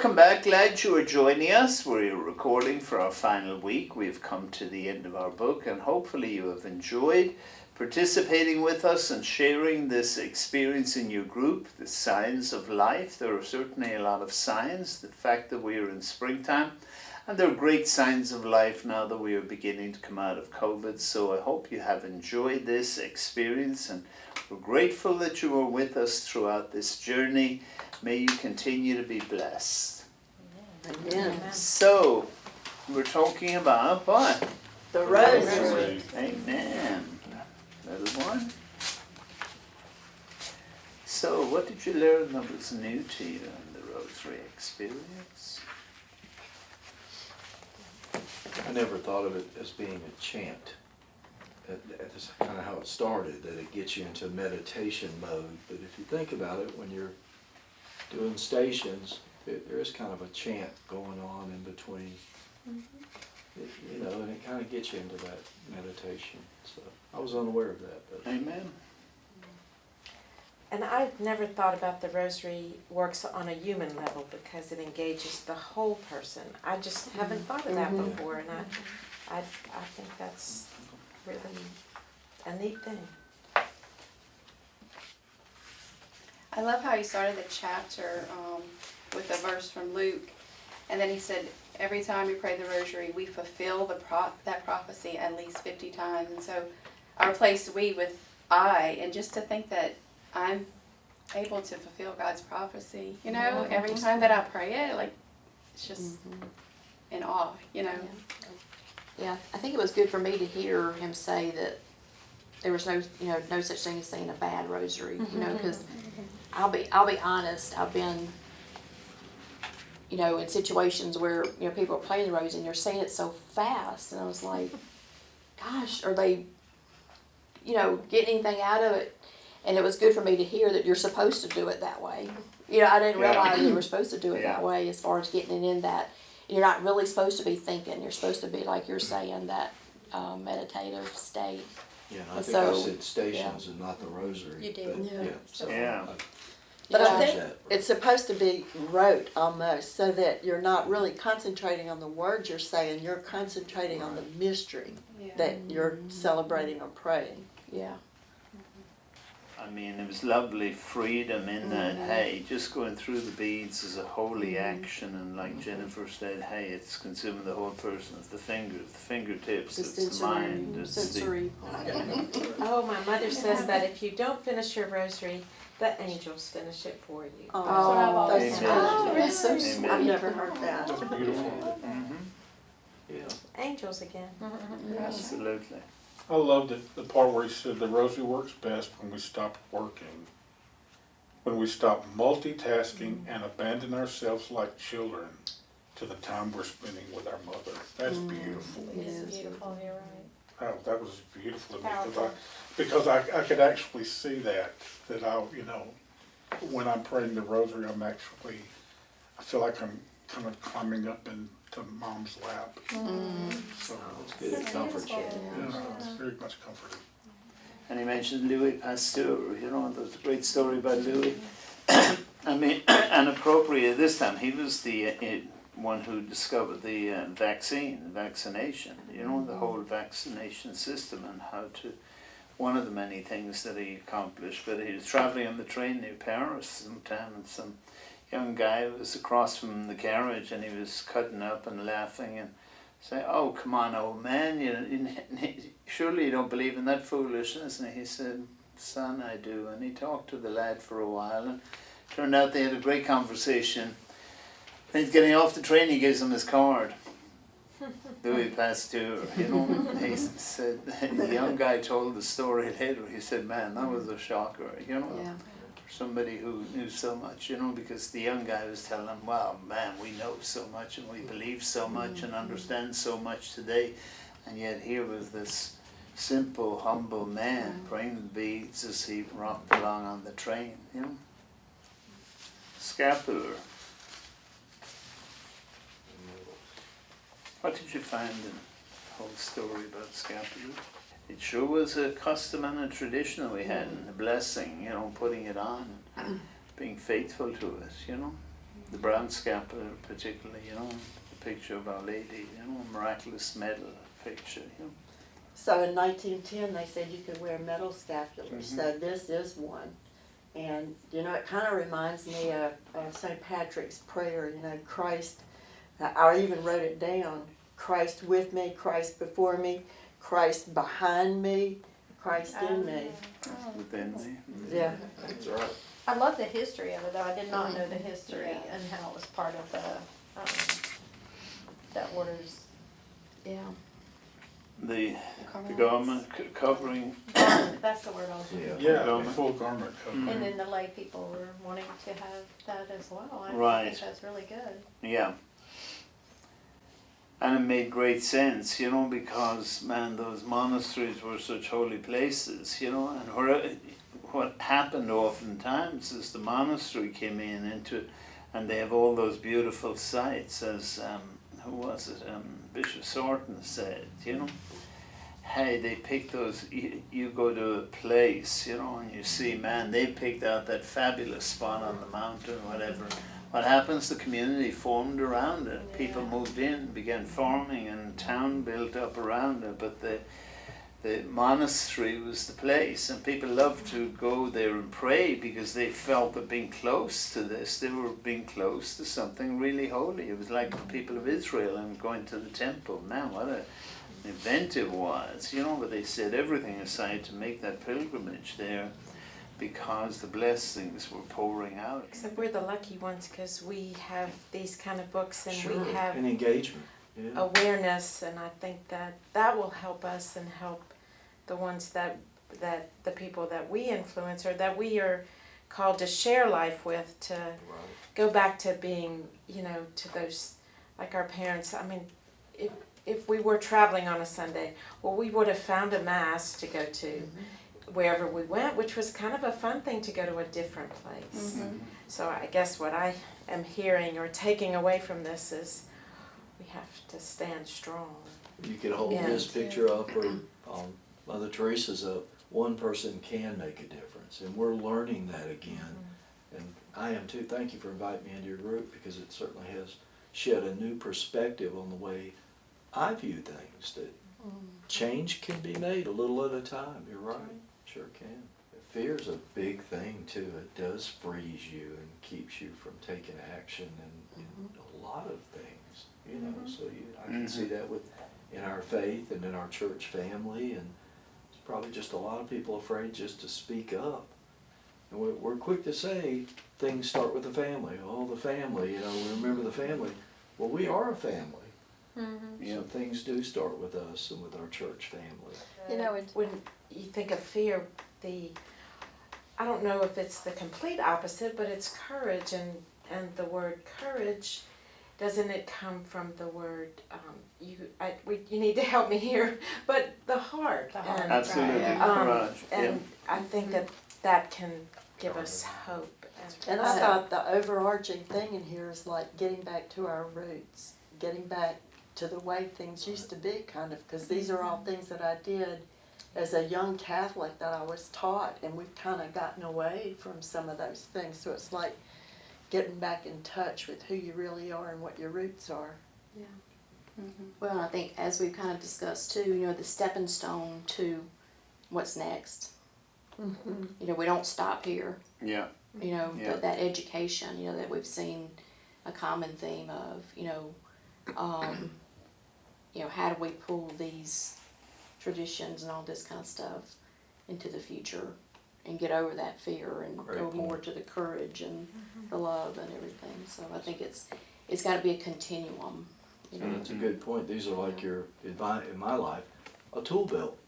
welcome back. Glad you are joining us. We're recording for our final week. We've come to the end of our book, and hopefully you have enjoyed participating with us and sharing this experience in your group, the signs of life. There are certainly a lot of signs. The fact that we are in springtime, and there are great signs of life now that we are beginning to come out of COVID. So I hope you have enjoyed this experience, and we're grateful that you were with us throughout this journey. May you continue to be blessed. Amen. So, we're talking about what? The Rosary. Amen. Little one. So, what did you learn that was new to you in the Rosary experience? I never thought of it as being a chant. That's kind of how it started, that it gets you into meditation mode. But if you think about it, when you're doing stations, there is kind of a chant going on in between. You know, and it kind of gets you into that meditation. So I was unaware of that. But. Amen. And I've never thought about the Rosary works on a human level because it engages the whole person. I just haven't thought of that before, and I think that's really a neat thing. I love how he started the chapter with a verse from Luke, and then he said, every time we pray the Rosary, we fulfill that prophecy at least 50 times. And so I replaced "we" with "I," and just to think that I'm able to fulfill God's prophecy, you know, every time that I pray it, like, it's just in awe, you know. Yeah, I think it was good for me to hear him say that there was no such thing as saying a bad rosary, you know, because I'll be honest, I've been, in situations where, people are playing the rosary and they're saying it so fast, and I was like, gosh, are they, getting anything out of it? And it was good for me to hear that you're supposed to do it that way. I didn't realize you were supposed to do it that way as far as getting it in that. You're not really supposed to be thinking. You're supposed to be, like you're saying, that meditative state. Yeah, I think I said stations and not the Rosary. You did. But, But I change think that. it's supposed to be rote almost, so that you're not really concentrating on the words you're saying, you're concentrating on the mystery that you're celebrating or praying. Yeah. I mean, it was lovely freedom in that, hey, just going through the beads is a holy action, and like Jennifer said, hey, it's consuming the whole person. It's the fingers, the fingertips, it's the mind, it's sensory. Oh, my mother says that if you don't finish your Rosary, the angels finish it for you. Oh, Amen. that's so Amen. sweet. I've never heard that. That's beautiful. Yeah. Angels again. Absolutely. I loved it, the part where he said the Rosary works best when we stop working, when we stop multitasking and abandon ourselves like children to the time we're spending with our mother. That's beautiful. It is beautiful, you're right. Oh, that was beautiful to me Powerful. because I could actually see that I, when I'm praying the Rosary, I feel like I'm kind of climbing up into Mom's lap. So It's good. It comforts you. it's very much comforting. And he mentioned Louis Pasteur, there's a great story about Louis. I mean, and appropriate this time, he was the one who discovered the vaccination, the whole vaccination system and how to, one of the many things that he accomplished. But he was traveling on the train near Paris sometime, and some young guy was across from the carriage, and he was cutting up and laughing and saying, "Oh, come on, old man, surely you don't believe in that foolishness." And he said, "Son, I do." And he talked to the lad for a while, and turned out they had a great conversation. When he's getting off the train, he gives him his card. Louis Pasteur, he said, the young guy told the story later, he said, "Man, that was a shocker, Yeah. somebody who knew so much, because the young guy was telling him, "Wow, man, we know so much and we believe so much and understand so much today." And yet here was this simple, humble man praying the beads as he rocked along on the train, Scapula. What did you find in the whole story about Scapula? It sure was a custom and a tradition that we had, and a blessing, putting it on and being faithful to it, the brown scapula particularly, you know, the picture of Our Lady, you know, a miraculous medal picture, you know. So in 1910, they said you could wear metal scapulars, so this is one. And, you know, it kind of reminds me of St. Patrick's prayer, you know, Christ, I even wrote it down, Christ with me, Christ before me, Christ behind me, Christ in me. Within me. Yeah. That's right. I love the history of it, though. I did not know the history and how it was part of the order's. Yeah. The garment covering, That's the word I was looking for. Yeah, the Garment. full garment cover. And then the lay people were wanting to have that as well. I Right. think that's really good. yeah. And it made great sense, you know, because, man, those monasteries were such holy places, you know, and what happened oftentimes is the monastery came into it, and they have all those beautiful sites, as, who was it, Bishop Sorton said, you know. Hey, they pick those, you go to a place, you know, and you see, man, they picked out that fabulous spot on the mountain, whatever. What happens, the community formed around it. People moved in, began farming, and town built up around it. But the monastery was the place, and people loved to go there and pray because they felt that being close to this, they were being close to something really holy. It was like the people of Israel and going to the temple. Man, what an event it was, you know, but they set everything aside to make that pilgrimage there because the blessings were pouring out. Except we're the lucky ones because we have these kind of books and Sure, we have and engagement. Yeah. awareness, and I think that will help us and help the ones that the people that we influence or that we are called to share life with, to go back to being, you know, to those, like our parents. I mean, if we were traveling on a Sunday, well, we would have found a mass to go to wherever we went, which was kind of a fun thing to go to a different place. So I guess what I am hearing or taking away from this is we have to stand strong. You could hold Yeah. this picture up or Mother Teresa's up. One person can make a difference, and we're learning that again. And I am too. Thank you for inviting me into your group, because it certainly has shed a new perspective on the way I view things, that change can be made a little at a time. You're right. Sure can. Fear's a big thing too. It does freeze you and keeps you from taking action in a lot of things, you know. So I can see that in our faith and in our church family, and it's probably just a lot of people afraid just to speak up. And we're quick to say things start with the family. Oh, the family, you know, we remember the family. Well, we are a family. So things do start with us and with our church family. You know, When you think of fear, I don't know if it's the complete opposite, but it's courage, and the word courage, doesn't it come from the word, you need to help me here, but the heart. And, Absolutely, courage. and I think that can give us hope. and I thought the overarching thing in here is like getting back to our roots, getting back to the way things used to be, kind of, because these are all things that I did as a young Catholic that I was taught, and we've kind of gotten away from some of those things. So it's like getting back in touch with who you really are and what your roots are. Yeah. Well, I think as we've kind of discussed too, you know, the stepping stone to what's next. You know, we don't stop here. Yeah. You know, Yeah. that education, you know, that we've seen a common theme of, you know, how do we pull these traditions and all this kind of stuff into the future and get over that fear and Great go point. more to the courage and the love and everything. So I think it's got to be a continuum. You know. And it's a good point. These are like your, in my life, a tool belt.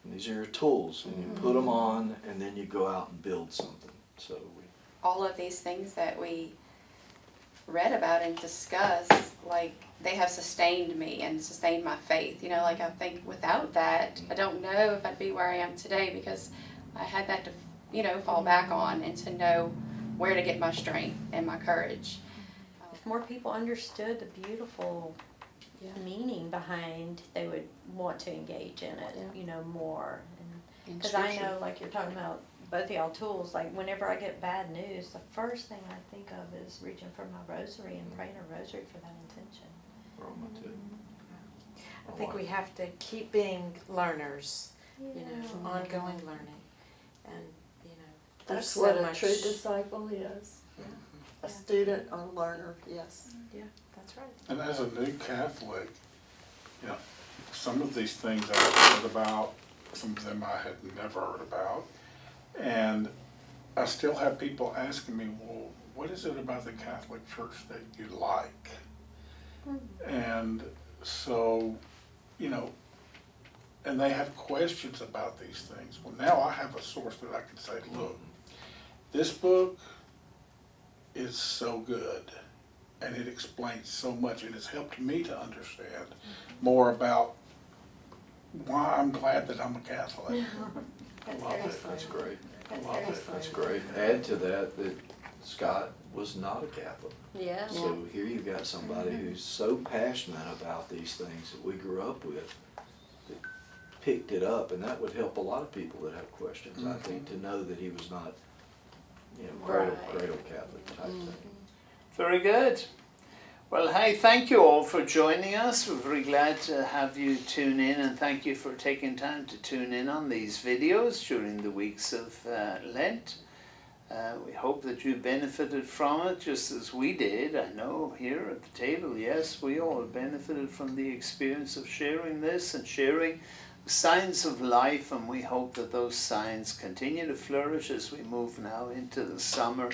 And these are your tools, and you put them on, and then you go out and build something. So All of these things that we read about and discussed, like, they have sustained me and sustained my faith. You know, like, I think without that, I don't know if I'd be where I am today, because I had that to, you know, fall back on and to know where to get my strength and my courage. If more people understood the beautiful meaning behind, they would want to engage in it, Yeah. you know, more. in Because I Scripture. know, like you're talking about both of y'all tools. Like whenever I get bad news, the first thing I think of is reaching for my rosary and praying a rosary for that intention. Roma too. I think we have to keep being learners, you know, ongoing learning, and you know, That's there's what so a much. true disciple is. A student, a learner, yes. Yeah, that's right. And as a new Catholic, you know, some of these things I've heard about, some of them I had never heard about. And I still have people asking me, well, what is it about the Catholic Church that you like? And so, you know, and they have questions about these things. Well, now I have a source that I can say, look, this book is so good, and it explains so much. It has helped me to understand more about why I'm glad that I'm a Catholic. I love it, that's great. I That's love very it, that's fun. great. Add to that Scott was not a Catholic. Yeah. So here you've got somebody who's so passionate about these things that we grew up with, that picked it up, and that would help a lot of people that have questions, I think, to know that he was not, you know, cradle Catholic type thing. Very good. Well, hey, thank you all for joining us. We're very glad to have you tune in, and thank you for taking time to tune in on these videos during the weeks of Lent. We hope that you benefited from it just as we did. I know here at the table, yes, we all benefited from the experience of sharing this and sharing signs of life, and we hope that those signs continue to flourish as we move now into the summer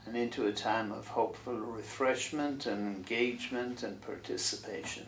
and into a time of hopeful refreshment and engagement and participation.